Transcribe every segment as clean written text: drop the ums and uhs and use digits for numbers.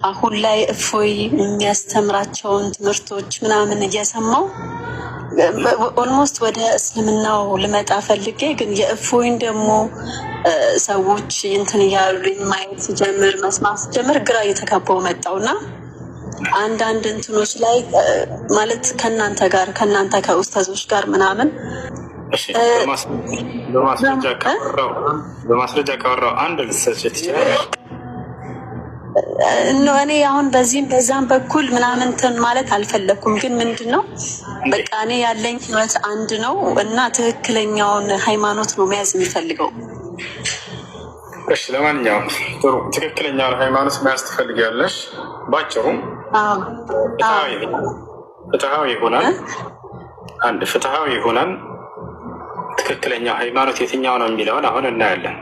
አሁን ላይ እፎይ የሚያስተምራቸውን ትምህርቶች ምናምን እየሰማው ኦልሞስት ወደ እስልምናው ልመጣ ፈልጌ ግን የእፎይን ደግሞ ሰዎች እንትን እያሉኝ ማየት ጀምር መስማት ጀምር ግራ እየተጋባው መጣውና አንዳንድ እንትኖች ላይ ማለት ከእናንተ ከኡስታዞች ጋር ምናምን በማስረጃ ካወራው አንድ ልትሰጭ ትችላለሽ። እኔ አሁን በዚህም በዛም በኩል ምናምን እንትን ማለት አልፈለኩም። ግን ምንድን ነው በቃ እኔ ያለኝ ህይወት አንድ ነው እና ትክክለኛውን ሃይማኖት ነው መያዝ የሚፈልገው። እሺ፣ ለማንኛውም ጥሩ ትክክለኛውን ሃይማኖት መያዝ ትፈልጊያለሽ? ባጭሩ ፍትሃዊ ይሆናል። ትክክለኛው ሃይማኖት የትኛው ነው የሚለውን አሁን እናያለን።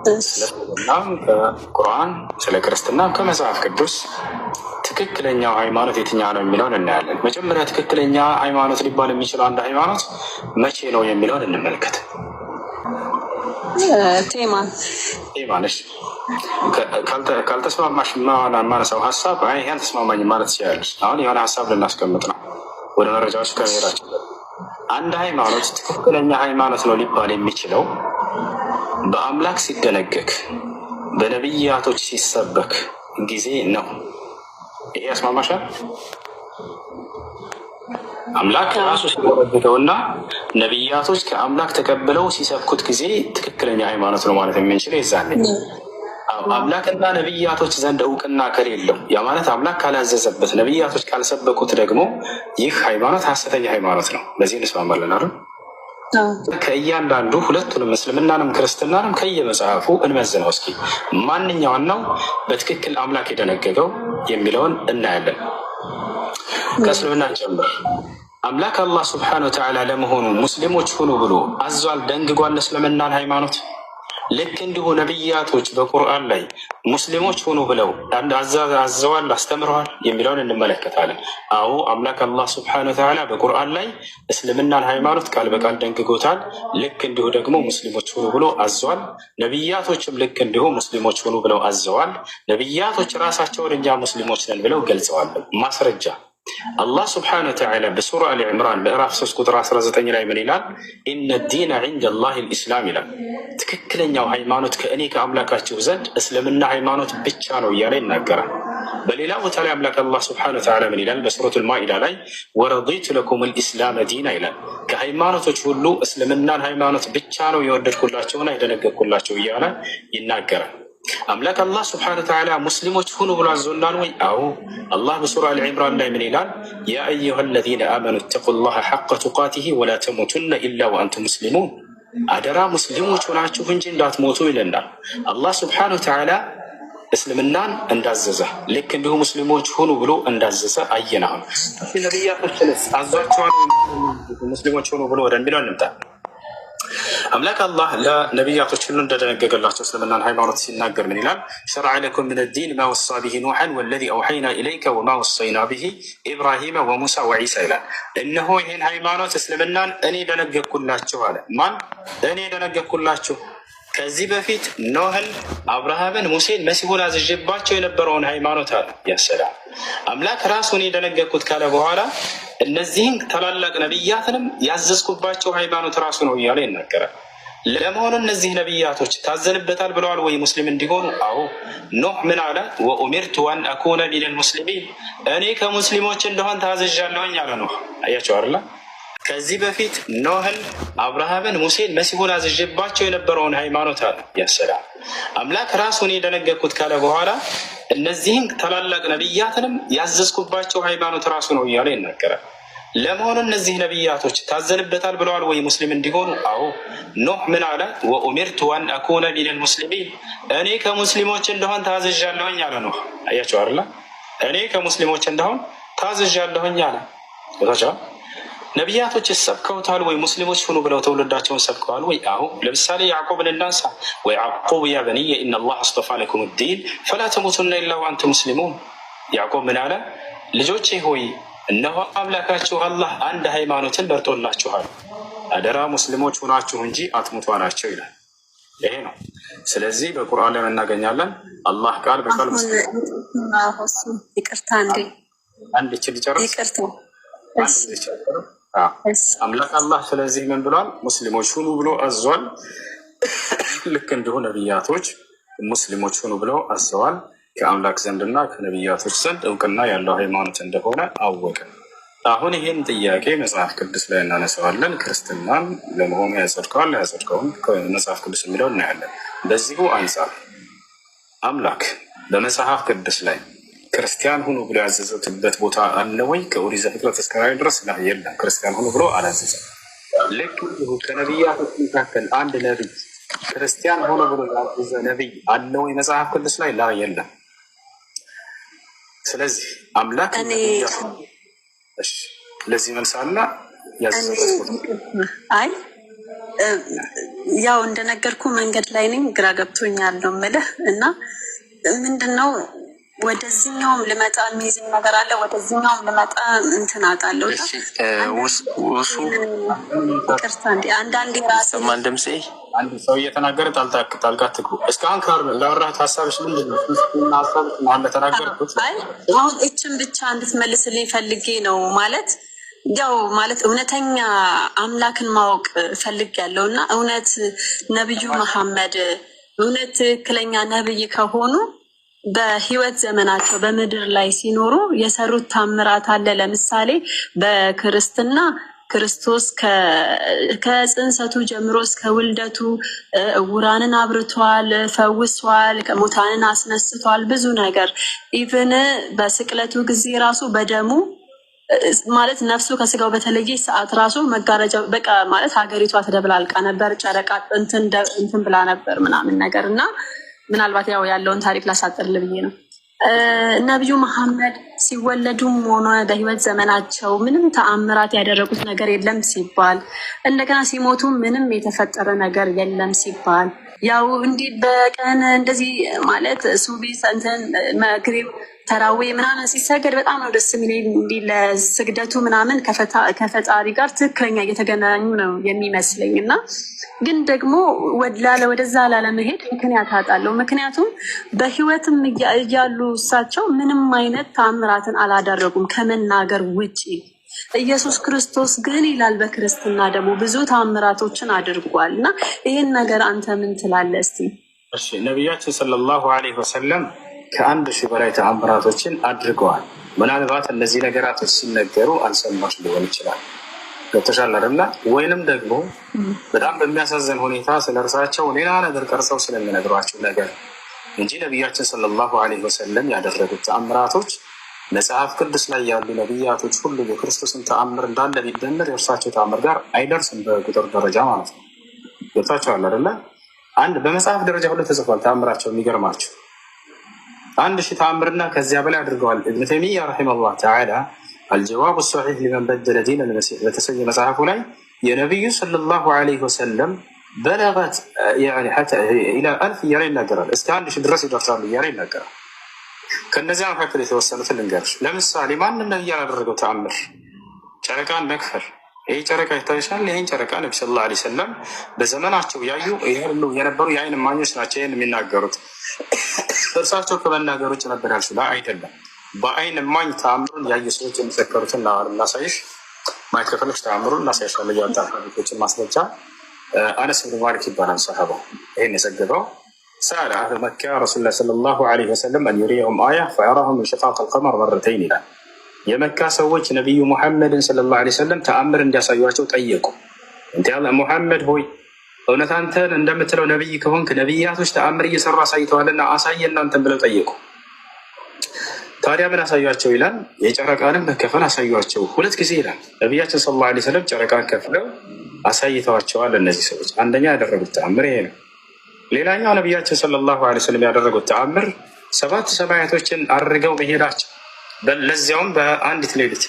ስለ እስልምናም ከቁርአን ስለ ክርስትናም ከመጽሐፍ ቅዱስ ትክክለኛው ሃይማኖት የትኛው ነው የሚለውን እናያለን። መጀመሪያ ትክክለኛ ሃይማኖት ሊባል የሚችለው አንድ ሃይማኖት መቼ ነው የሚለውን እንመልከት። ቴማነሽ ካልተስማማሽ ማነሳው ሀሳብ ይሄን ተስማማኝ ማለት ትችላለች። አሁን የሆነ ሀሳብ ልናስቀምጥ ነው ወደ መረጃዎች ከመሄዳችን። አንድ ሃይማኖት ትክክለኛ ሃይማኖት ነው ሊባል የሚችለው በአምላክ ሲደነገግ በነቢያቶች ሲሰበክ ጊዜ ነው። ይሄ ያስማማሻል? አምላክ ራሱ ሲደነግገውና ነቢያቶች ከአምላክ ተቀብለው ሲሰብኩት ጊዜ ትክክለኛ ሃይማኖት ነው ማለት የምንችለው ይዛኔ። አምላክና ነቢያቶች ዘንድ እውቅና ከሌለው ያ ማለት አምላክ ካላዘዘበት ነቢያቶች ካልሰበኩት ደግሞ ይህ ሃይማኖት ሐሰተኛ ሃይማኖት ነው። በዚህ እንስማማለን አይደል? ከእያንዳንዱ ሁለቱንም እስልምናንም ክርስትናንም ከየመጽሐፉ እንመዝነው እስኪ ማንኛውን ነው በትክክል አምላክ የደነገገው የሚለውን እናያለን። ከእስልምና ጀምር። አምላክ አላህ ስብሐነሁ ወተዓላ ለመሆኑ ሙስሊሞች ሁኑ ብሎ አዟል፣ ደንግጓል እስልምናን ሃይማኖት። ልክ እንዲሁ ነቢያቶች በቁርአን ላይ ሙስሊሞች ሁኑ ብለው አዘዋል፣ አስተምረዋል የሚለውን እንመለከታለን። አዎ አምላክ አላህ ስብሐነሁ ወተዓላ በቁርአን ላይ እስልምናን ሃይማኖት ቃል በቃል ደንግጎታል። ልክ እንዲሁ ደግሞ ሙስሊሞች ሁኑ ብሎ አዘዋል። ነቢያቶችም ልክ እንዲሁ ሙስሊሞች ሁኑ ብለው አዘዋል። ነቢያቶች ራሳቸውን እኛ ሙስሊሞች ነን ብለው ገልጸዋል። ማስረጃ አላህ ስብሐነሁ ወተዓላ በሱራ አሊ ዕምራን ምዕራፍ 3 ቁጥር 19 ላይ ምን ይላል? ኢነ ዲነ ዒንደ ላሂ ልኢስላም ይላል። ትክክለኛው ሃይማኖት ከእኔ ከአምላካችሁ ዘንድ እስልምና ሃይማኖት ብቻ ነው እያለ ይናገራል። በሌላ ቦታ ላይ አምላክ አላህ ስብሐነሁ ወተዓላ ምን ይላል? በሱረቱል ማኢዳ ላይ ወረዲቱ ለኩም ልኢስላመ ዲና ይላል። ከሃይማኖቶች ሁሉ እስልምናን ሃይማኖት ብቻ ነው የወደድኩላቸውና የደነገግኩላቸው እያለ ይናገራል። አምላክ አላህ ስብሐነሁ ወተዓላ ሙስሊሞች ሁኑ ብሎ አዞናል ወይ? አዎ። አላህ በሱራ አሊ ዕምራን ላይ ምን ይላል? ያ አዩሃ አለዚነ አመኑ ተቁላህ ሐቀ ቱቃቲሂ ወላ ተሙቱነ ኢላ ወአንቱም ሙስሊሙን፣ አደራ ሙስሊሞች ሆናችሁ እንጂ እንዳትሞቱ ይለናል። አላህ ስብሐነሁ ወተዓላ እስልምናን እንዳዘዘ ልክ እንዲሁ ሙስሊሞች ሁኑ ብሎ እንዳዘዘ አየናል። ነቢያቶችንስ አዟቸዋል ሙስሊሞች ሁኑ ብሎ ወደሚለው እንምጣ። አምላክ አላህ ለነቢያቶች ሁሉ እንደደነገገላቸው እስልምናን ሃይማኖት ሲናገር ምን ይላል? ሸርዐ ለኩም ሚነ ዲን ማ ወሳ ቢሂ ኑሐን ወለዚ አውሐይና ኢለይከ ወማ ወሰይና ቢሂ ኢብራሂመ ወሙሳ ወዒሳ ይላል። እነሆ ይህን ሃይማኖት እስልምናን እኔ ደነገግኩላችሁ አለ። ማን? እኔ ደነገግኩላችሁ። ከዚህ በፊት ኖህን፣ አብርሃምን፣ ሙሴን፣ መሲሁን አዝዤባቸው የነበረውን ሃይማኖት አለ። ያሰላም አምላክ ራሱን የደነገግኩት ካለ በኋላ እነዚህን ታላላቅ ነቢያትንም ያዘዝኩባቸው ሃይማኖት ራሱ ነው እያለ ይናገራል። ለመሆኑ እነዚህ ነቢያቶች ታዘንበታል ብለዋል ወይ ሙስሊም እንዲሆኑ? አዎ። ኖህ ምን አለ? ወኡሚርቱ አን አኩነ ሚነል ሙስሊሚን፣ እኔ ከሙስሊሞች እንደሆን ታዘዣለሁኝ አለ ኖህ። አያቸው አይደለ? ከዚህ በፊት ኖህን፣ አብርሃምን፣ ሙሴን፣ መሲሁን አዝዤባቸው የነበረውን ሃይማኖት አለ። ያሰላም አምላክ ራሱን የደነገግኩት ካለ በኋላ እነዚህን ታላላቅ ነቢያትንም ያዘዝኩባቸው ሃይማኖት ራሱ ነው እያለ ይናገራል። ለመሆኑ እነዚህ ነቢያቶች ታዘንበታል ብለዋል ወይ ሙስሊም እንዲሆኑ? አዎ። ኖህ ምን አለ? ወኡሚርቱ አን አኩነ ሚነል ሙስሊሚን፣ እኔ ከሙስሊሞች እንደሆን ታዘዣለሁኝ አለ ኖህ። አያቸው አይደለ? እኔ ከሙስሊሞች እንደሆን ታዘዣለሁኝ አለ። ታቻ ነቢያቶች ሰብከውታል ወይ ሙስሊሞች ሁኑ ብለው ትውልዳቸውን ሰብከዋል ወይ? አዎ። ለምሳሌ ያዕቆብን እናንሳ። ወያዕቁብ ያ በንየ ኢነ ላህ አስጠፋ ለኩም ዲን ፈላ ተሙቱና ኢላ ወአንቱም ሙስሊሙን። ያዕቆብ ምን አለ? ልጆቼ ሆይ እነሆ አምላካችሁ አላህ አንድ ሃይማኖትን መርጦላችኋል፣ አደራ ሙስሊሞች ሆናችሁ እንጂ አትሙቱ አላቸው ይላል። ይሄ ነው ስለዚህ በቁርአን ላይ እናገኛለን። አላህ ቃል በቃል ይቅርታ እንዴ አንድ ችል ጨርስ። ይቅርታ አምላክ አላህ ስለዚህ ምን ብሏል? ሙስሊሞች ሁኑ ብሎ አዟል። ልክ እንዲሁ ነቢያቶች ሙስሊሞች ሁኑ ብለው አዘዋል። ከአምላክ ዘንድና ከነቢያቶች ዘንድ እውቅና ያለው ሃይማኖት እንደሆነ አወቀ። አሁን ይህን ጥያቄ መጽሐፍ ቅዱስ ላይ እናነሳዋለን። ክርስትናን ለመሆኑ ያጸድቀዋል አያጸድቀውም? መጽሐፍ ቅዱስ የሚለው እናያለን። በዚሁ አንጻር አምላክ በመጽሐፍ ቅዱስ ላይ ክርስቲያን ሁኑ ብሎ ያዘዘትበት ቦታ አለ ወይ? ከኦሪት ዘፍጥረት እስከ ራዕይ ድረስ የለም። ክርስቲያን ሁኑ ብሎ አላዘዘም። ልክ እንዲሁ ከነቢያቶች መካከል አንድ ነቢይ ክርስቲያን ሆኖ ብሎ ያዘዘ ነቢይ አለ ወይ መጽሐፍ ቅዱስ ላይ? ላ የለም። ስለዚህ አምላክ ለዚህ መልሳና አይ ያው እንደነገርኩ መንገድ ላይ ነኝ፣ ግራ ገብቶኛል ነው የምልህ። እና ምንድነው ወደዚህኛውም ልመጣ የሚይዝኝ ነገር አለ፣ ወደዚህኛውም ልመጣ እንትን አጣለሁ። ውሱ ቅርታ እንዲ አንዳንዴ ራሴ ማን ድምፄ አንድ ሰው እየተናገረ ጣልቃ ትግቡ። እስካሁን ላወራህ ሀሳብሽ ምንድን ነው? ሀሳብ ለተናገርኩት አሁን እችን ብቻ እንድትመልስልኝ ፈልጌ ነው። ማለት እውነተኛ አምላክን ማወቅ ፈልግ ያለው እና እውነት ነብዩ መሐመድ እውነት ትክክለኛ ነብይ ከሆኑ በህይወት ዘመናቸው በምድር ላይ ሲኖሩ የሰሩት ታምራት አለ። ለምሳሌ በክርስትና ክርስቶስ ከጽንሰቱ ጀምሮ እስከ ውልደቱ ዕውራንን አብርቷል፣ ፈውሷል፣ ሙታንን አስነስቷል። ብዙ ነገር ኢቭን በስቅለቱ ጊዜ ራሱ በደሙ ማለት ነፍሱ ከስጋው በተለየ ሰዓት ራሱ መጋረጃው በቃ ማለት ሀገሪቷ ተደብላልቃ ነበር፣ ጨረቃ እንትን ብላ ነበር ምናምን ነገር እና ምናልባት ያው ያለውን ታሪክ ላሳጥርል ብዬ ነው። ነቢዩ መሐመድ ሲወለዱም ሆነ በህይወት ዘመናቸው ምንም ተአምራት ያደረጉት ነገር የለም ሲባል፣ እንደገና ሲሞቱ ምንም የተፈጠረ ነገር የለም ሲባል፣ ያው እንዲህ በቀን እንደዚህ ማለት ሱቢ እንትን መግሪብ ተራዊ ምናምን ሲሰገድ በጣም ነው ደስ የሚለኝ። እንዲህ ለስግደቱ ምናምን ከፈጣሪ ጋር ትክክለኛ እየተገናኙ ነው የሚመስለኝ እና ግን ደግሞ ወደዛ ላለመሄድ ምክንያት አጣለሁ። ምክንያቱም በህይወትም እያሉ እሳቸው ምንም አይነት ተአምራትን አላደረጉም ከመናገር ውጪ። ኢየሱስ ክርስቶስ ግን ይላል በክርስትና ደግሞ ብዙ ተአምራቶችን አድርጓል እና ይህን ነገር አንተ ምን ትላለህ እስቲ? እሺ ነቢያችን ሰለላሁ ዐለይሂ ወሰለም ከ1000 በላይ ተአምራቶችን አድርገዋል። ምናልባት እነዚህ ነገራቶች ሲነገሩ አልሰማሽ ሊሆን ይችላል። ገብቶሻል አይደለ? ወይንም ደግሞ በጣም በሚያሳዝን ሁኔታ ስለ እርሳቸው ሌላ ነገር ቀርጸው ስለሚነግሯቸው ነገር እንጂ ነቢያችን ሰለላሁ ዐለይሂ ወሰለም ያደረጉት ተአምራቶች መጽሐፍ ቅዱስ ላይ ያሉ ነቢያቶች ሁሉ የክርስቶስን ተአምር እንዳለ ቢደምር የእርሳቸው ተአምር ጋር አይደርስም በቁጥር ደረጃ ማለት ነው። ገብታችኋል አይደለ? አንድ በመጽሐፍ ደረጃ ሁሉ ተጽፏል ተአምራቸው። የሚገርማቸው 1000 ተአምርና ከዚያ በላይ አድርገዋል። ኢብኑ ተይሚያ ረሒመሁላህ ተዓላ አልጀዋብ ሰሒሕ ሊመን በደለ ዲን አልመሲሕ በተሰኘ መጽሐፉ ላይ የነቢዩ ሰለላሁ ዐለይሂ ወሰለም በለገት ኢላ 1000 እያለ ይናገራል። እስከ 1000 ድረስ ይደርሳሉ እያለ ይናገራል። ከእነዚያ መካከል የተወሰኑትን ልንገርሽ። ለምሳሌ ማንም ነቢይ ያላደረገው ተአምር ጨረቃን መክፈል። ይህ ጨረቃ ይታይሻል። ይህን ጨረቃ ነቢ ሰለላሁ ዐለይሂ ወሰለም በዘመናቸው ያዩ ያሉ የነበሩ የአይን እማኞች ናቸው ይህን የሚናገሩት። እርሳቸው ከመናገር ውጭ ነበር ያልሽው አይደለም። በአይን እማኝ ተአምሩን ያዩ ሰዎች የሚሰከሩትን እናሳይሽ። ማይክሮፎኖች ተአምሩን እናሳይሻለሁ። እያወጣ ቤቶችን ማስረጃ አነስ ብን ማሊክ ይባላል ሰሃባው። ይህን የዘገበው سأل أهل مكة رسول الله صلى الله عليه وسلم أن يريهم آية فأراهم انشقاق القمر مرتين إلى የመካ ሰዎች ነቢዩ ሙሐመድን ሰለላሁ ዐለይሂ ወሰለም ተአምር እንዲያሳዩቸው ጠየቁ። እንት ያለ ሙሐመድ ሆይ እውነት አንተን እንደምትለው ነቢይ ከሆንክ ነቢያቶች ተአምር እየሰሩ አሳይተዋልና አሳየ እናንተን ብለው ጠየቁ። ታዲያ ምን አሳዩቸው ይላል? የጨረቃንም መከፈል አሳዩቸው 2 ጊዜ ይላል። ነቢያችን ሰለላሁ ዐለይሂ ወሰለም ጨረቃን ከፍለው አሳይተዋቸዋል። እነዚህ ሰዎች አንደኛ ያደረጉት ተአምር ይሄ ነው። ሌላኛው ነቢያችን ሰለላሁ ዐለይሂ ወሰለም ያደረጉት ተአምር 7 ሰማያቶችን አድርገው መሄዳቸው፣ ለዚያውም በአንዲት ሌሊት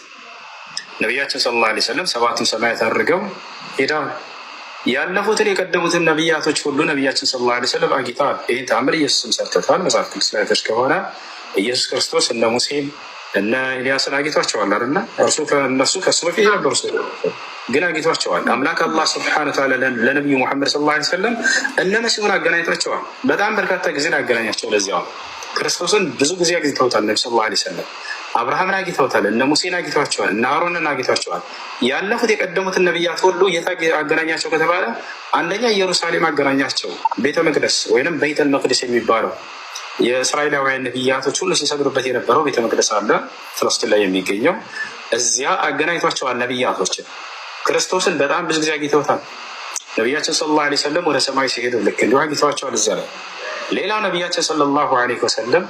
ነቢያችን ሰለላሁ ዐለይሂ ወሰለም 7 ሰማያት አድርገው ሄደዋል። ያለፉትን የቀደሙትን ነቢያቶች ሁሉ ነቢያችን ሰለላሁ ዐለይሂ ወሰለም አግኝተዋል። ይህን ተአምር ኢየሱስም ሰርቶታል። መጽሐፍ ቅዱስ ላይ ከሆነ ኢየሱስ ክርስቶስ እነ ሙሴን እነ ኤልያስን አግኝቷቸዋል አይደል? እርሱ ከእነሱ ከሱ በፊት የነበሩ ግን አግኝቷቸዋል። አምላክ አላህ ስብሐነ ወተዓላ ለነቢዩ ሙሐመድ ሰለላሁ ዐለይሂ ወሰለም እነ መሲሁን አገናኝቷቸዋል። በጣም በርካታ ጊዜ አገናኛቸው። ለዚያው ክርስቶስን ብዙ ጊዜ አግኝተውታል። ነቢ ሰለላሁ ዐለይሂ ወሰለም አብርሃምን አግኝተውታል። እነ ሙሴን አግኝተዋቸዋል። እነ አሮንን አግኝተዋቸዋል። ያለፉት የቀደሙትን ነቢያት ሁሉ የት አገናኛቸው ከተባለ አንደኛ ኢየሩሳሌም አገናኛቸው። ቤተ መቅደስ ወይም ቤተል መቅደስ የሚባለው የእስራኤላውያን ነቢያቶች ሁሉ ሲሰግዱበት የነበረው ቤተ መቅደስ አለ ፍልስጤም ላይ የሚገኘው። እዚያ አገናኝቷቸዋል ነቢያቶችን። ክርስቶስን በጣም ብዙ ጊዜ አግኝተውታል። ነቢያችን ሰለላሁ ዐለይሂ ወሰለም ወደ ሰማይ ሲሄዱ ልክ እንዲሁ አግኝተዋቸዋል እዚያ ላይ። ሌላው ነቢያችን ሰለላሁ ዐለይሂ ወሰለም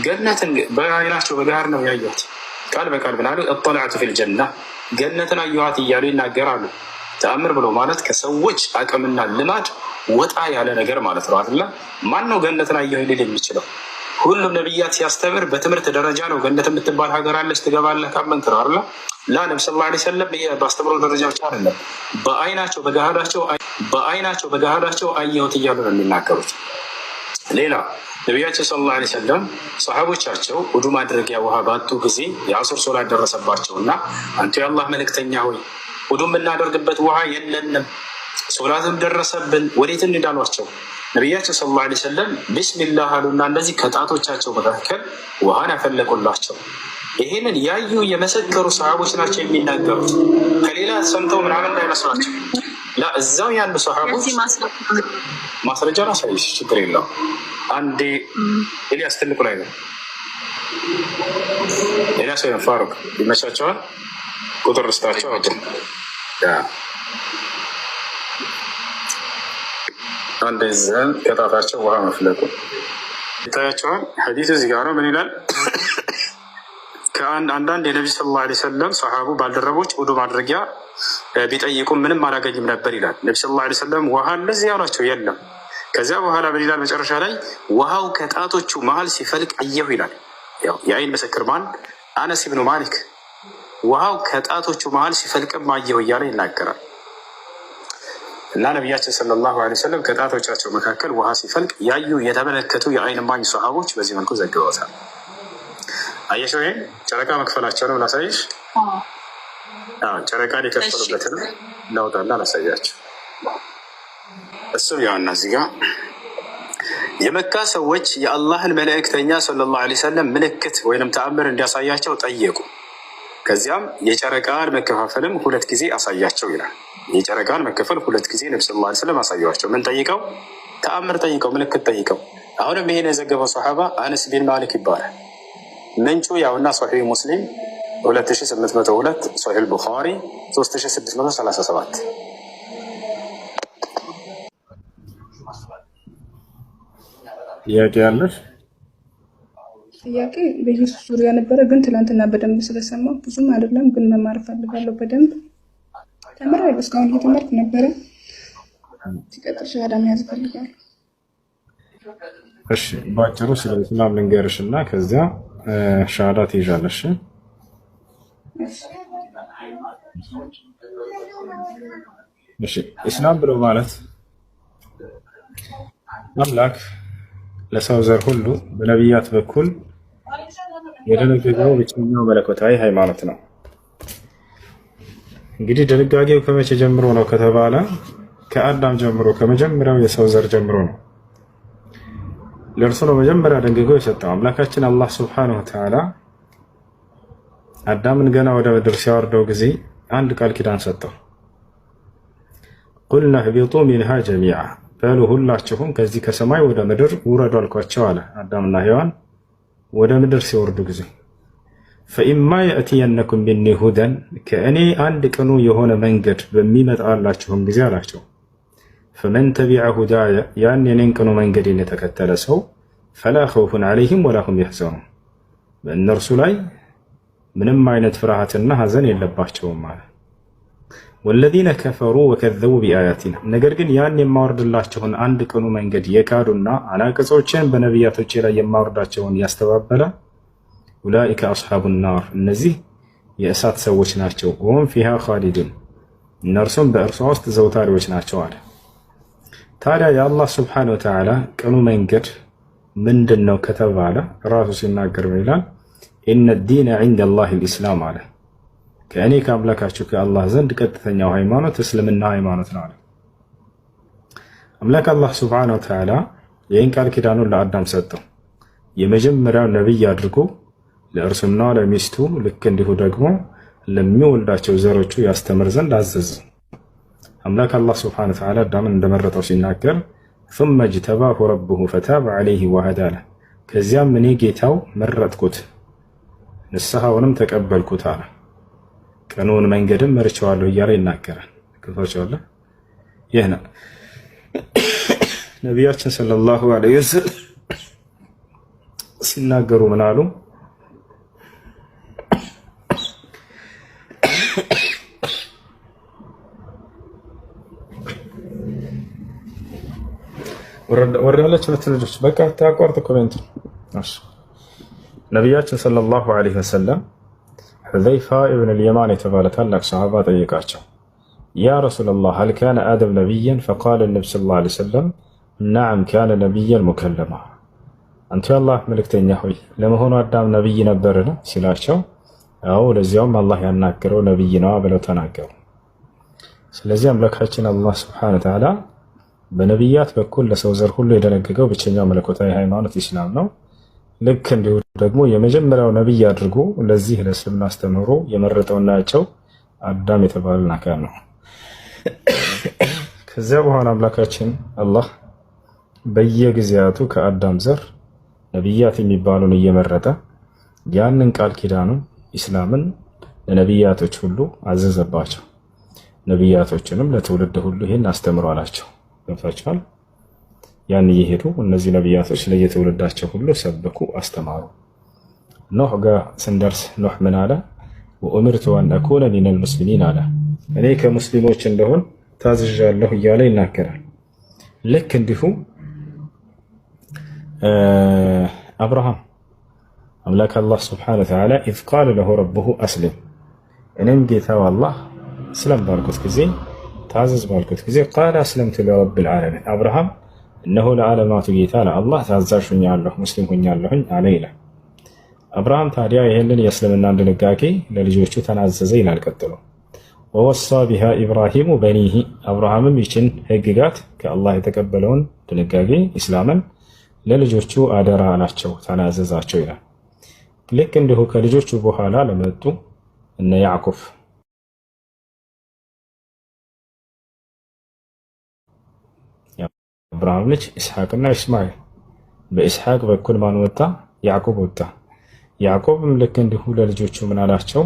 ገነትን በዓይናቸው በጋር ነው ያዩት። ቃል በቃል ብናሉ እጠለዕቱ ፊል ጀና ገነትን አየኋት እያሉ ይናገራሉ። ተአምር ብሎ ማለት ከሰዎች አቅምና ልማድ ወጣ ያለ ነገር ማለት ነው አይደለ? ማን ነው ገነትን አየሁ ሊል የሚችለው? ሁሉም ነቢያት ሲያስተምር በትምህርት ደረጃ ነው። ገነት የምትባል ሀገር አለች ትገባለህ ካመንክ ነው አይደለ? ላ ነብዩ ሰለላሁ ዐለይሂ ወሰለም በአስተምሮ ደረጃ ብቻ አይደለም፣ በአይናቸው በገሃዳቸው አየሁት እያሉ ነው የሚናገሩት። ሌላ ነቢያችን ሰለላሁ ዐለይሂ ወሰለም ሰሃቦቻቸው ውዱ ማድረጊያ ውሃ ባጡ ጊዜ የአሱር ሶላት ደረሰባቸው እና አንተ የአላህ መልእክተኛ ሆይ ውዱ የምናደርግበት ውሃ የለንም፣ ሶላትም ደረሰብን፣ ወዴት እንዳሏቸው ነቢያችን ሰለላሁ ዐለይሂ ወሰለም ቢስሚላህ አሉና እንደዚህ ከጣቶቻቸው መካከል ውሃን ያፈለቁላቸው። ይህንን ያዩ የመሰከሩ ሰሃቦች ናቸው የሚናገሩት። ከሌላ ሰምተው ምናምን እንዳይመስላቸው እዛው ያሉ ሰሃቦች ማስረጃ ላሳይሽ፣ ችግር የለውም። አንዴ ኤልያስ ትልቁ ላይ ነው። ኤልያስ ወይም ፋሩቅ ይመቻቸዋል። ቁጥር ስታቸው አንድ ዘን ከጣታቸው ውሃ መፍለቁ ይታያቸዋል። ሐዲሱ እዚህ ጋር ነው። ምን ይላል? ከአንዳንድ የነቢ ሰለላሁ ዐለይሂ ወሰለም ሰሃቡ ባልደረቦች ውዱ ማድረጊያ ቢጠይቁ ምንም አላገኝም ነበር ይላል። ነቢ ሰለላሁ ዐለይሂ ወሰለም ውሃ እንደዚህ ያሏቸው የለም። ከዚያ በኋላ ምን ይላል? መጨረሻ ላይ ውሃው ከጣቶቹ መሀል ሲፈልቅ አየሁ ይላል። የአይን ምስክር ማን? አነስ ብኑ ማሊክ። ውሃው ከጣቶቹ መሀል ሲፈልቅም አየሁ እያለ ይናገራል። እና ነቢያችን ሰለላሁ ዐለይሂ ወሰለም ከጣቶቻቸው መካከል ውሃ ሲፈልቅ ያዩ የተመለከቱ የአይን እማኝ ሰሃቦች በዚህ መልኩ ዘግበውታል። አየሽው? ይሄ ጨረቃ መክፈላቸው ነው። ላሳይሽ። ጨረቃን የከፈሉበትን ላውጣና ላሳያቸው። እሱም ያውና እዚህ ጋር የመካ ሰዎች የአላህን መልእክተኛ ሰለላሁ ዐለይሂ ወሰለም ምልክት ወይንም ተአምር እንዲያሳያቸው ጠየቁ። ከዚያም የጨረቃን መከፋፈልም 2 ጊዜ አሳያቸው ይላል። የጨረቃን መከፈል 2 ጊዜ ነብዩ ሰለላሁ ዐለይሂ ወሰለም አሳያቸው። ምን ጠይቀው? ተአምር ጠይቀው፣ ምልክት ጠይቀው። አሁንም ይሄን የዘገበው ሰሃባ አነስ ቢን ማሊክ ይባላል። ምንጩ ያውና ሶሒህ ሙስሊም 2802፣ ሶሒህ ቡኻሪ 3637። ጥያቄ ያለሽ? ጥያቄ በኢየሱስ ዙሪያ ነበረ፣ ግን ትላንትና በደንብ ስለሰማሁ ብዙም አይደለም፣ ግን መማር ፈልጋለሁ። በደንብ ተምሬያለሁ፣ እስካሁን እየተማርኩ ነበረ። ሲቀጥል ሸሃዳ መያዝ ፈልጋለሁ። እሺ፣ ባጭሩ ስለ ኢስላም ልንገርሽ እና ከዚያ ሸሃዳ ትይዣለሽ። እሺ፣ ኢስላም ብሎ ማለት አምላክ ለሰው ዘር ሁሉ በነቢያት በኩል የደነገገው ብቸኛው መለኮታዊ ሃይማኖት ነው። እንግዲህ ድንጋጌው ከመቼ ጀምሮ ነው ከተባለ ከአዳም ጀምሮ ከመጀመሪያው የሰው ዘር ጀምሮ ነው። ለእርሱ ነው መጀመሪያ ደንግጎ የሰጠው። አምላካችን አላህ ሱብሓነሁ ወተዓላ አዳምን ገና ወደ ምድር ሲያወርደው ጊዜ አንድ ቃል ኪዳን ሰጠው። ቁልና ህቢጡ ሚንሃ ጀሚዓ፣ በሉ ሁላችሁም ከዚህ ከሰማይ ወደ ምድር ውረዱ አልኳቸው አለ። አዳምና ሔዋን ወደ ምድር ሲወርዱ ጊዜ ፈኢማ የእትየነኩም ሚኒ ሁደን፣ ከእኔ አንድ ቅኑ የሆነ መንገድ በሚመጣላችሁም ጊዜ አላቸው። ፈመን ተቢዐ ሁዳየ፣ ያን የኔን ቅኑ መንገድን የተከተለ ሰው ፈላ ኸውፉን ዐለይሂም ወላ ሁም የሕዘኑን፣ በእነርሱ ላይ ምንም አይነት ፍርሃትና ሐዘን የለባቸውም አለ። ወለዚነ ከፈሩ ወከዘቡ ቢአያቲና፣ ነገር ግን ያን የማወርድላቸውን አንድ ቅኑ መንገድ የካዱና አናቅጾችን በነቢያቶቼ ላይ የማወርዳቸውን ያስተባበለ ኡላኢከ አስሓቡ ናር፣ እነዚህ የእሳት ሰዎች ናቸው። ወሁም ፊሃ ኻሊዱን፣ እነርሱም በእርሷ ውስጥ ዘውታሪዎች ናቸው አለ። ታዲያ የአላህ ስብሓነሁ ወተዓላ ቅኑ መንገድ ምንድን ነው ከተባለ ራሱ ሲናገር ይላል ኢነ ዲነ ዒንደ ላሂ ልኢስላም አለ። ከእኔ ከአምላካችሁ ከአላህ ዘንድ ቀጥተኛው ሃይማኖት እስልምና ሃይማኖት ነው አለ። አምላክ አላህ ሱብሓነሁ ወተዓላ ይህን ቃል ኪዳኑን ለአዳም ሰጠው። የመጀመሪያው ነቢይ አድርጎ ለእርሱና ለሚስቱ ልክ እንዲሁ ደግሞ ለሚወልዳቸው ዘሮቹ ያስተምር ዘንድ አዘዘ። አምላክ አላህ ሱብሓነሁ ወተዓላ አዳምን እንደመረጠው ሲናገር ثم اجتباه ربه فتاب عليه وهدى له ከዚያም እኔ ጌታው መረጥኩት ንስሐውንም ተቀበልኩት አለ። ቀኑን መንገድም መርቼዋለሁ እያለ ይናገራል። ከፈቻለ ይህ ነው ነቢያችን ሰለላሁ ዐለይሂ ወሰለም ሲናገሩ ምን አሉ? ወረዳለች ልጆች በቃ ታቋርጥ ኮሜንት። ነቢያችን ሰለላሁ ዐለይሂ ወሰለም ሁዘይፋ ኢብን አልየማን የተባለ ታላቅ ሰሃባ ጠየቃቸው። ያ ረሱለላህ ሀል ካነ አደም ነቢያን? ፈቃለ ነቢ ሰለላሁ ዐለይሂ ወሰለም ነዓም ካነ ነቢያን ሙከለማ። አንተ የአላህ መልእክተኛ ሆይ ለመሆኑ አዳም ነቢይ ነበርን? ሲላቸው አዎ ለዚያውም አላህ ያናገረው ነቢይ ነው ብለው ተናገሩ። ስለዚህ አምላካችን አላህ ሱብሓነሁ ወተዓላ በነቢያት በኩል ለሰው ዘር ሁሉ የደነገገው ብቸኛው መለኮታዊ ሃይማኖት ኢስላም ነው። ልክ እንዲሁ ደግሞ የመጀመሪያው ነቢይ አድርጎ ለዚህ ለእስልምና አስተምህሮ የመረጠውና ያቸው አዳም የተባለን አካል ነው። ከዚያ በኋላ አምላካችን አላህ በየጊዜያቱ ከአዳም ዘር ነቢያት የሚባሉን እየመረጠ ያንን ቃል ኪዳኑን ኢስላምን ለነቢያቶች ሁሉ አዘዘባቸው። ነቢያቶችንም ለትውልድ ሁሉ ይህን አስተምሩ አላቸው። ገብታችኋል? ያን እየሄዱ እነዚህ ነቢያቶች ለየትውልዳቸው ሁሉ ሰበኩ፣ አስተማሩ። ኖህ ጋር ስንደርስ ኖህ ምን አለ? ወኡምርቱ አን አኩነ ሚነል ሙስሊሚን አለ። እኔ ከሙስሊሞች እንደሆን ታዝዣለሁ እያለ ይናገራል። ልክ እንዲሁ አብርሃም አምላክ አላህ ሱብሓነሁ ወተዓላ ኢዝ ቃለ ለሁ ረቡሁ አስሊም፣ እኔም ጌታው አላህ ስለም ባልኩት ጊዜ ታዘዝ ባልኩት ጊዜ ቃለ አስለምቱ ሊረቢል ዓለሚን፣ አብርሃም እነሆ ለዓለማቱ ጌታ ለአላህ ታዛዥ ሆኛለሁ ሙስሊም ሆኛለሁኝ አለ ይላል። አብርሃም ታዲያ ይህንን የእስልምናን ድንጋጌ ለልጆቹ ተናዘዘ ይላል። ቀጥሎ ወወሳ ቢሃ ኢብራሂሙ በኒሂ፣ አብርሃምም ይችን ህግጋት ከአላህ የተቀበለውን ድንጋጌ ኢስላምን ለልጆቹ አደራ አላቸው፣ ተናዘዛቸው ይላል። ልክ እንዲሁ ከልጆቹ በኋላ ለመጡ እነ ያዕቆብ አብርሃም ልጅ ኢስሐቅና ኢስማኤል፣ በኢስሐቅ በኩል ማን ወጣ? ያዕቆብ ወጣ። ያዕቆብም ልክ እንዲሁ ለልጆቹ ምን አላቸው?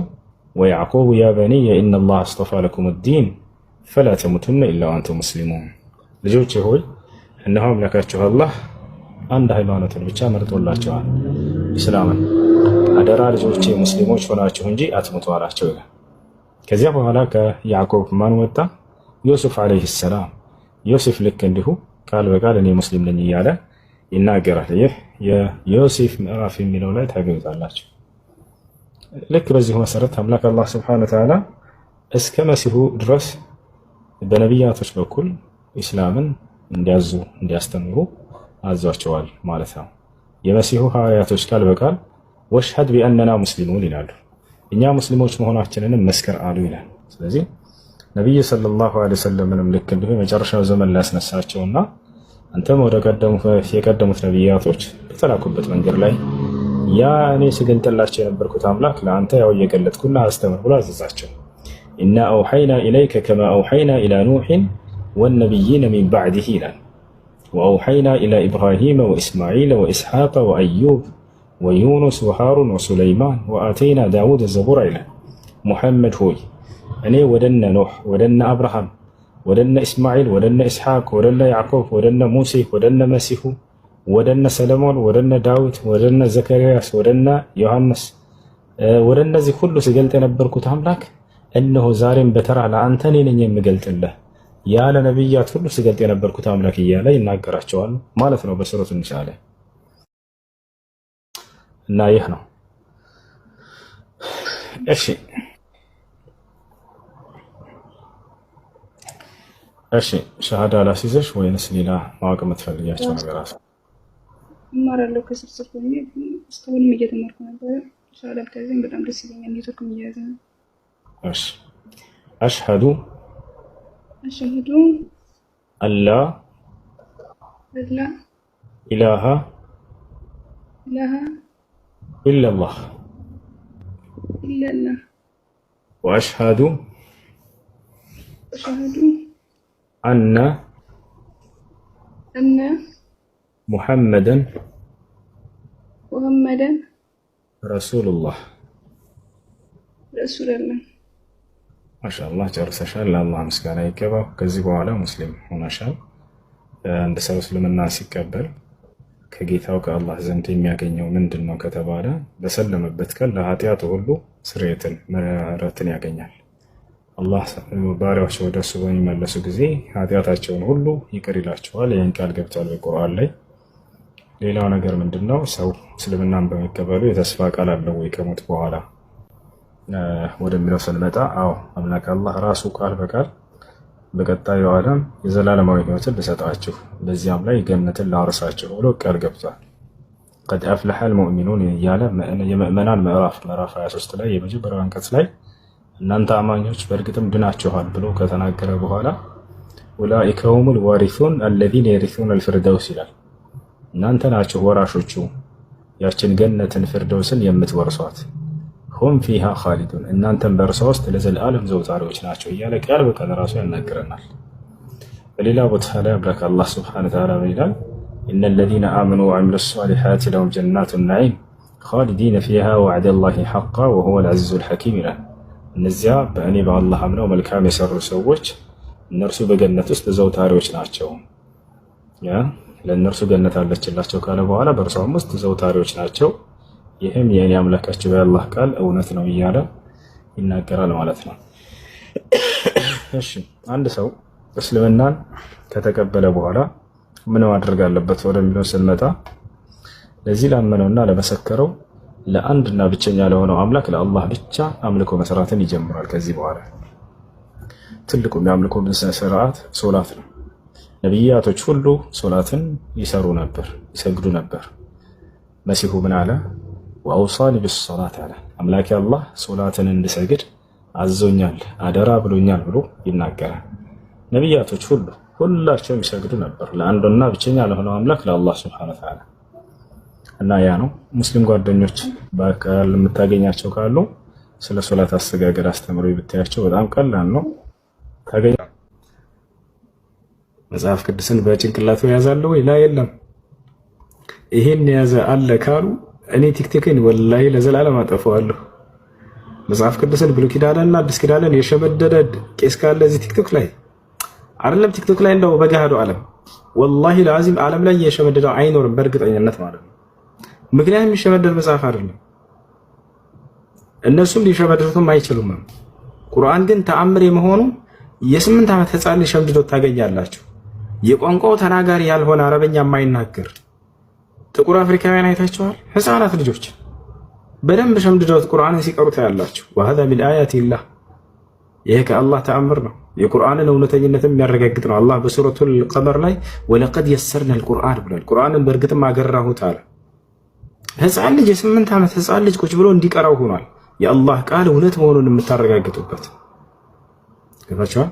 ወያዕቆብ ያ በኒየ ኢነላህ አስጠፋ ለኩም ዲን ፈላ ተሙቱነ ኢላ ወአንቱም ሙስሊሙን፣ ልጆቼ ሆይ እነሆ አምላካችሁ አላህ አንድ ሃይማኖትን ብቻ መርጦላቸዋል፣ ኢስላምን። አደራ ልጆቼ ሙስሊሞች ሆናችሁ እንጂ አትሙቱ አላቸው ይላል። ከዚያ በኋላ ከያዕቆብ ማን ወጣ? ዮሴፍ ዓለይሂ ሰላም። ዮሴፍ ልክ እንዲሁ ቃል በቃል እኔ ሙስሊም ነኝ እያለ ይናገራል። ይህ የዮሴፍ ምዕራፍ የሚለው ላይ ታገኙታላችሁ። ልክ በዚሁ መሰረት አምላክ አላህ ሱብሓነሁ ወተዓላ እስከ መሲሁ ድረስ በነቢያቶች በኩል ኢስላምን እንዲያዙ እንዲያስተምሩ አዟቸዋል ማለት ነው። የመሲሁ ሐዋርያቶች ቃል በቃል ወሽሀድ ቢአንና ሙስሊሙን ይላሉ፣ እኛ ሙስሊሞች መሆናችንንም መስከር አሉ ይላል። ስለዚህ ነቢዩ ሰለላሁ ዐለይሂ ወሰለምንም ልክ እንዲሁ የመጨረሻው ዘመን ላይ ያስነሳቸውና አንተም ወደ የቀደሙት ነቢያቶች በተላኩበት መንገድ ላይ ያ እኔ ስገልጥላቸው የነበርኩት አምላክ ለአንተ ያው እየገለጥኩና አስተምር ብሎ አዘዛቸው። ኢና አውሐይና ኢለይከ ከማ አውሐይና ኢላ ኑሕን ወነቢይነ ሚን ባዕድህ ይላል። ወአውሐይና ኢላ ኢብራሂመ ወኢስማዒለ ወኢስሓቀ ወአዩብ ወዩኑስ ወሃሩን ወሱለይማን ወአተይና ዳውድ ዘቡራ ይላል። ሙሐመድ ሆይ እኔ ወደነ ኖህ ወደነ አብርሃም ወደነ ኢስማዒል ወደነ ኢስሓቅ ወደነ ያዕቆብ ወደነ ሙሴ ወደነ መሲሁ ወደነ ሰለሞን ወደነ ዳዊት ወደነ ዘከርያስ ወደነ ዮሐንስ ወደነዚህ ሁሉ ሲገልጥ የነበርኩት አምላክ እነሆ ዛሬም በተራ ለአንተ እኔ ነኝ የምገልጥልህ ያለ ነብያት ሁሉ ሲገልጥ የነበርኩት አምላክ እያለ ይናገራቸዋል ማለት ነው በሱረቱ ኒሳ ላይ። እና ይህ ነው እሺ ሸሃዳ ላሲዘሽ ወይንስ ሌላ ማወቅ የምትፈልጊያቸው ነገራት? እማራለሁ ከስብስብ ሆኜ እስካሁንም እየተማርኩ ነበረ። ሸሃዳ ብታዘኝ በጣም ደስ ይለኛል። ኔትወርክ እየያዘ ነው። እሺ አሽሀዱ أشهد አላ أن لا ኢላሃ إله ኢለላህ إلا الله ወአሽሀዱ أشهد አነ أن ሙሐመደን محمدا ረሱሉላህ። رسول الله። ማሻአላህ ጨርሰሻል። ለአላህ ምስጋና ይገባው። ከዚህ በኋላ ሙስሊም ሆነሻል። አንድ ሰው እስልምና ሲቀበል ከጌታው ከአላህ ዘንድ የሚያገኘው ምንድን ነው ከተባለ በሰለመበት ቀን ለኃጢአቱ ሁሉ ስርየትን ምህረትን ያገኛል። አላህ ባሪያዎች ወደ እሱ በሚመለሱ ጊዜ ኃጢአታቸውን ሁሉ ይቅር ይላቸዋል። ይህን ቃል ገብቷል በቁርአን ላይ። ሌላው ነገር ምንድን ነው? ሰው እስልምናን በመቀበሉ የተስፋ ቃል አለው ወይ ከሞት በኋላ ወደሚለው ስንመጣ፣ አዎ አምላክ አላህ ራሱ ቃል በቃል በቀጣዩ ዓለም የዘላለማዊ ሕይወትን ልሰጣችሁ በዚያም ላይ ገነትን ላወርሳችሁ ብሎ ቃል ገብቷል። ቀድ አፍለሐል ሙእሚኑን እያለ የምእመናን ምዕራፍ 23 ላይ የመጀመሪያው አንቀጽ ላይ እናንተ አማኞች በእርግጥም ድናችኋል ብሎ ከተናገረ በኋላ ኡላኢከ ሁሙል ዋሪሱን አለዚነ የሪሱነ አልፊርደውስ ይላል። እናንተ ናችሁ ወራሾቹ ያችን ገነትን ፊርደውስን የምትወርሷት። ሁም ፊሃ ኻሊዱን እናንተም በእርሷ ውስጥ ለዘለዓለም ዘውታሪዎች ናቸው እያለ ቃል በቃል ራሱ ያናግረናል። በሌላ ቦታ ላይ አምላክ አላህ ሱብሓነሁ ወተዓላ ይላል ኢነ ለዚነ አመኑ ወዐሚሉ ሷሊሓት ለሁም ጀናቱ ነዒም ኻሊዲነ ፊሃ ወዐደላሂ ሐቃ ወሁወል ዐዚዙል ሐኪም ይላል። እነዚያ በእኔ በአላህ አምነው መልካም የሰሩ ሰዎች እነርሱ በገነት ውስጥ ዘውታሪዎች ናቸው። ለእነርሱ ገነት አለችላቸው ካለ በኋላ በእርሷም ውስጥ ዘውታሪዎች ናቸው። ይህም የእኔ አምላካቸው የአላህ ቃል እውነት ነው እያለ ይናገራል ማለት ነው። እሺ አንድ ሰው እስልምናን ከተቀበለ በኋላ ምን ማድረግ አለበት ወደሚለው ስንመጣ ለዚህ ላመነውና ለመሰከረው ለአንድና ብቸኛ ለሆነው አምላክ ለአላህ ብቻ አምልኮ መስራትን ይጀምራል። ከዚህ በኋላ ትልቁ የአምልኮ ስርዓት ሶላት ነው። ነቢያቶች ሁሉ ሶላትን ይሰሩ ነበር፣ ይሰግዱ ነበር። መሲሁ ምን አለ? ወአውሳኒ ቢሶላት አለ። አምላኬ አላህ ሶላትን እንድሰግድ አዞኛል፣ አደራ ብሎኛል ብሎ ይናገራል። ነቢያቶች ሁላቸውም ይሰግዱ ነበር ለአንዱና ብቸኛ ለሆነው አምላክ ለአላህ ሱብሓነሁ ወተዓላ። እና ያ ነው ሙስሊም ጓደኞች በአካል የምታገኛቸው ካሉ ስለ ሶላት አሰጋገድ አስተምሮ ብታያቸው በጣም ቀላል ነው። ታገኛ መጽሐፍ ቅዱስን በጭንቅላቱ ያዛለው ወይ? ላ የለም። ይሄን የያዘ አለ ካሉ እኔ ቲክቶክን ወላሂ ለዘላለም አጠፋዋለሁ። መጽሐፍ ቅዱስን ብሉይ ኪዳንና አዲስ ኪዳንን የሸመደደ ቄስ ካለ እዚህ ቲክቶክ ላይ አይደለም፣ ቲክቶክ ላይ እንደው በገሃዱ ዓለም ወላሂ ለአዚም ዓለም ላይ የሸመደደው አይኖርም በእርግጠኝነት ማለት ነው። ምክንያቱም የሚሸመደድ መጽሐፍ አይደለም፣ እነሱም ሊሸመደዱትም አይችሉም። ቁርአን ግን ተአምር የመሆኑ የ8 ዓመት ህፃን ሸምድዶ ታገኛላችሁ። የቋንቋው ተናጋሪ ያልሆነ አረበኛ የማይናገር ጥቁር አፍሪካውያን አይታችኋል። ህፃናት ልጆች በደንብ ሸምድዶት ቁርአንን ሲቀሩ ታያላችሁ። ወሀዛ ሚን አያቲላህ፣ ይሄ ከአላህ ተአምር ነው። የቁርአንን እውነተኝነትም የሚያረጋግጥ ነው። አላህ በሱረቱል ቀመር ላይ ወለቀድ የሰርነል ቁርአን ብሏል። ቁርአንን በእርግጥም አገራሁት አለ። ህፃን ልጅ የ8 ዓመት ህፃን ልጅ ቁጭ ብሎ እንዲቀራው ሆኗል። የአላህ ቃል እውነት መሆኑን የምታረጋግጡበት ገባችኋል?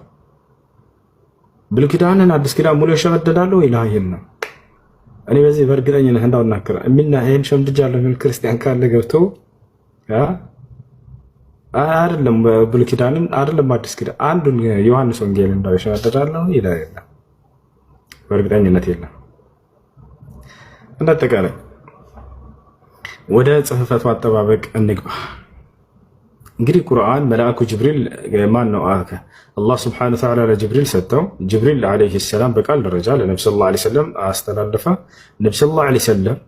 ብሉይ ኪዳንን አዲስ ኪዳን ሙሉ የሸመደዳለሁ ኢላህ የለም። እኔ በዚህ በእርግጠኝነት እንዳውናከረ እሚና ይሄን ሸምድጃለሁ የሚል ክርስቲያን ካለ ገብቶ አይደለም ብሉይ ኪዳንን አይደለም አዲስ ኪዳን አንዱን ዮሐንስ ወንጌል እንዳው የሸመደዳለሁ ኢላህ የለም፣ በእርግጠኝነት የለም። እንዳጠቃላይ ወደ ጽሕፈቱ አጠባበቅ እንግባ። እንግዲህ ቁርአን መልአኩ ጅብሪል ማን ነው? አላህ ስብሐነሁ ወተዓላ ለጅብሪል ሰጠው። ጅብሪል ዓለይሂ ሰላም በቃል ደረጃ ለነብዩ ሰለላሁ ዐለይሂ ወሰለም አስተላለፈ። ነብዩ ሰለላሁ ዐለይሂ ወሰለም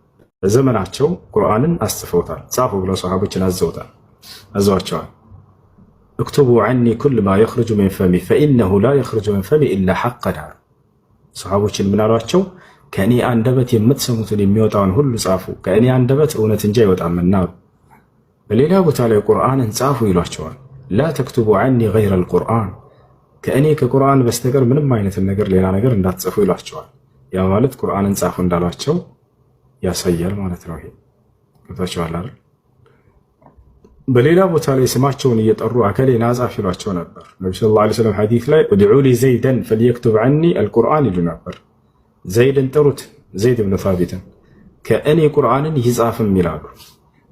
በዘመናቸው ቁርአንን አስጽፈውታል፣ ጻፉ ብለው ሰሃቦችን አዘዋቸዋል። እክቱቡ ዐኒ ኩል ማ የኽሩጁ ሚን ፈሚ ፈኢነሁ ላ የኽሩጁ ሚን ፈሚ ኢላ ሐቀን አሉ። ሰሃቦችን ምን አሏቸው? ከእኔ አንደበት የምትሰሙትን የሚወጣውን ሁሉ ጻፉ፣ ከእኔ አንደበት እውነት እንጂ አይወጣምና አሉ። በሌላ ቦታ ላይ ቁርአንን ጻፉ ይሏቸዋል። ላ ተክቱቡ ዐኒ ገይረል ቁርአን፣ ከእኔ ከቁርአን በስተቀር ምንም አይነትን ነገር ሌላ ነገር እንዳትጽፉ ይሏቸዋል። ያ ማለት ቁርአንን ጻፉ እንዳሏቸው ያሳያል ማለት ነው። ይሄ ገብታችኋል አይደል? በሌላ ቦታ ላይ ስማቸውን እየጠሩ አከሌ ናጻፍ ይሏቸው ነበር። ነቢ ሰለላሁ ዐለይሂ ወሰለም ሐዲስ ላይ ኡድዑ ሊ ዘይደን ፈልየክቱብ ዐኒ አልቁርአን ይሉ ነበር። ዘይድን ጥሩት፣ ዘይድ ብን ሳቢትን ከእኔ ቁርአንን ይጻፍም ይላሉ።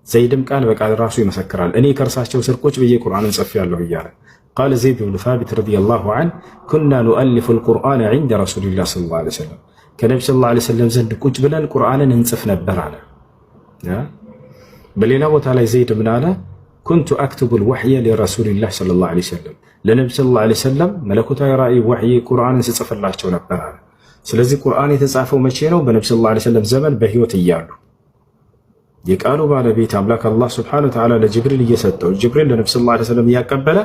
ዘይድም ቃል በቃል ራሱ ይመሰክራል፣ እኔ ከእርሳቸው ስር ቁጭ ብዬ ቁርአንን ጽፌያለሁ እያለ ቃለ ዘይድ ብን ሳቢት ረዲየላሁ ዐንሁ ኩና ኑአሊፉ አልቁርአን ዐንደ ረሱሊላህ ሰለላሁ ዐለይሂ ወሰለም ከነቢ ሰለላሁ ዐለይሂ ወሰለም ዘንድ ቁጭ ብለን ቁርአንን እንጽፍ ነበር አለ። በሌላ ቦታ ላይ ዘይድ ምን አለ? ኩንቱ አክቱቡ ልወሕየ ሊረሱሊላህ ሰለላሁ ዐለይሂ ወሰለም ለነቢ ሰለላሁ ዐለይሂ ወሰለም መለኮታዊ ራእይ ወሕይ ቁርአንን ስጽፍላቸው ነበር አለ። ስለዚህ ቁርአን የተጻፈው መቼ ነው? በነቢ ሰለላሁ ዐለይሂ ወሰለም ዘመን በህይወት እያሉ የቃሉ ባለቤት አምላክ አላህ ሱብሓነሁ ወተዓላ ለጅብሪል እየሰጠው ጅብሪል ለነቢ ሰለላሁ ዐለይሂ ወሰለም እያቀበለ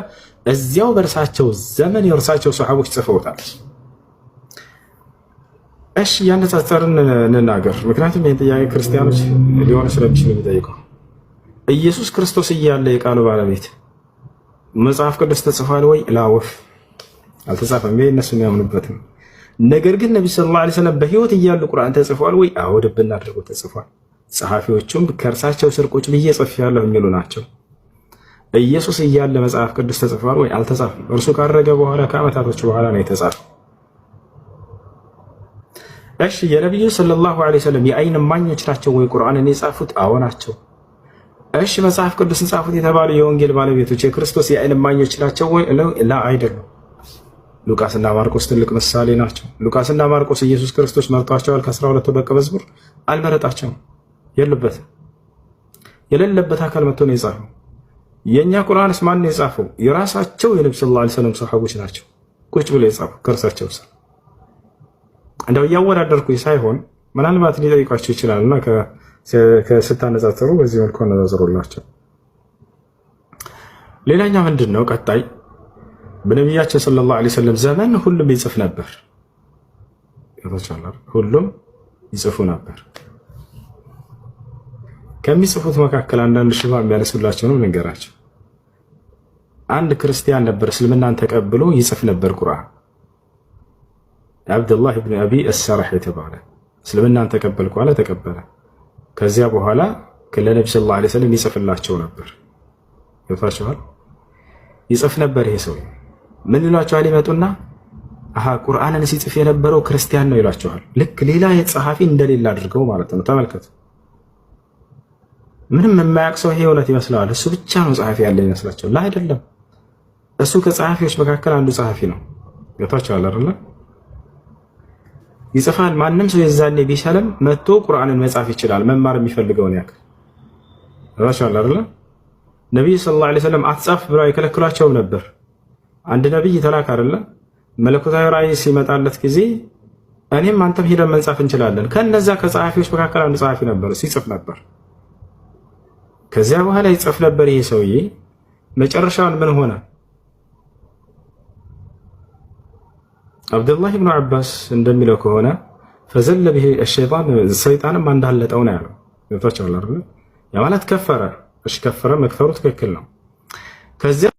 እዚያው በእርሳቸው ዘመን የእርሳቸው ሰሓቦች ጽፈውታል። እሺ እያነጻጸርን እንናገር፣ ምክንያቱም ይህን ጥያቄ ክርስቲያኖች ሊሆኑ ስለሚችሉ የሚጠይቀው ኢየሱስ ክርስቶስ እያለ የቃሉ ባለቤት መጽሐፍ ቅዱስ ተጽፏል ወይ? ላወፍ አልተጻፈም። ይሄ እነሱ የሚያምኑበትም። ነገር ግን ነቢ ሰለላሁ ዐለይሂ ወሰለም በህይወት እያሉ ቁርአን ተጽፏል ወይ? አዎ ድብና አድርጎ ተጽፏል። ጸሐፊዎቹም ከእርሳቸው ስር ቁጭ ብዬ ጽፌያለሁ የሚሉ ናቸው። ኢየሱስ እያለ መጽሐፍ ቅዱስ ተጽፏል ወይ? አልተጻፈም። እርሱ ካረገ በኋላ ከዓመታቶች በኋላ ነው የተጻፈው። እሺ የነቢዩ ሰለላሁ ዐለይሂ ወሰለም የአይን እማኞች ናቸው ወይ ቁርአንን የጻፉት? አዎ ናቸው። እሺ መጽሐፍ ቅዱስን ጻፉት የተባሉ የወንጌል ባለቤቶች የክርስቶስ የአይን እማኞች ናቸው ወይ? ላ አይደሉም። ሉቃስና ማርቆስ ትልቅ ምሳሌ ናቸው። ሉቃስና ማርቆስ ኢየሱስ ክርስቶስ መርጧቸዋል ከ12ቱ ደቀ መዝሙር? አልመረጣቸውም። የሉበትም። የሌለበት አካል መጥቶ ነው የጻፈው። የእኛ ቁርአንስ ማን ነው የጻፈው? የራሳቸው የነቢ ሰለላሁ ዐለይሂ ወሰለም ሰሃቦች ናቸው ቁጭ ብለው የጻፉ ከእርሳቸው ስር። እንደው እያወዳደርኩኝ ሳይሆን ምናልባት ሊጠይቋቸው ይችላልና ስታነጻጽሩ በዚህ መልኩ አነጻጽሩላቸው። ሌላኛው ምንድን ነው? ቀጣይ በነቢያችን ሰለላሁ ዐለይሂ ወሰለም ዘመን ሁሉም ይጽፍ ነበር። ሁሉም ይጽፉ ነበር። ከሚጽፉት መካከል አንዳንድ ሽባ የሚያነሱላቸው ነው ነገራቸው። አንድ ክርስቲያን ነበር እስልምናን ተቀብሎ ይጽፍ ነበር ቁርአን። አብዱላህ ብን አቢ አሰራህ የተባለ እስልምናን ተቀበልኩ አለ፣ ተቀበለ። ከዚያ በኋላ ለነቢ ሰለላሁ ዐለይሂ ወሰለም ይጽፍላቸው ነበር። ይወታቸዋል ይጽፍ ነበር። ይሄ ሰው ምን ይሏቸዋል? ይመጡና አሃ ቁርአንን ሲጽፍ የነበረው ክርስቲያን ነው ይሏቸዋል። ልክ ሌላ ጸሐፊ እንደሌላ አድርገው ማለት ነው። ተመልከቱ። ምንም የማያውቅ ሰው ይሄ እውነት ይመስለዋል። እሱ ብቻ ነው ጸሐፊ ያለ ይመስላቸው። ላ አይደለም። እሱ ከጸሐፊዎች መካከል አንዱ ጸሐፊ ነው። ይወታቸዋል አይደል? ይጽፋል። ማንም ሰው የዛኔ ቢሰለም መጥቶ ቁርአንን መጻፍ ይችላል፣ መማር የሚፈልገውን ያክል ራሻል አይደል? ነብዩ ሰለላሁ ዐለይሂ ወሰለም አትጻፍ ብለው አይከለክሏቸውም ነበር። አንድ ነብይ ተላክ አይደለ? መለኮታዊ ራእይ ሲመጣለት ጊዜ እኔም አንተም ሄደን መጻፍ እንችላለን። ከነዛ ከጸሐፊዎች መካከል አንዱ ጸሐፊ ነበር፣ ሲጽፍ ነበር። ከዚያ በኋላ ይጽፍ ነበር። ይሄ ሰውዬ መጨረሻውን ምን ሆነ? አብዱላህ ብኑ አባስ እንደሚለው ከሆነ ፈዘለ ብሄ ሸይጣን ሰይጣንም እንዳለጠው ነው ያለው። ገብቷቸዋል አይደል? ያ ማለት ከፈረ። እሺ ከፈረ፣ መክፈሩ ትክክል ነው። ከዚያ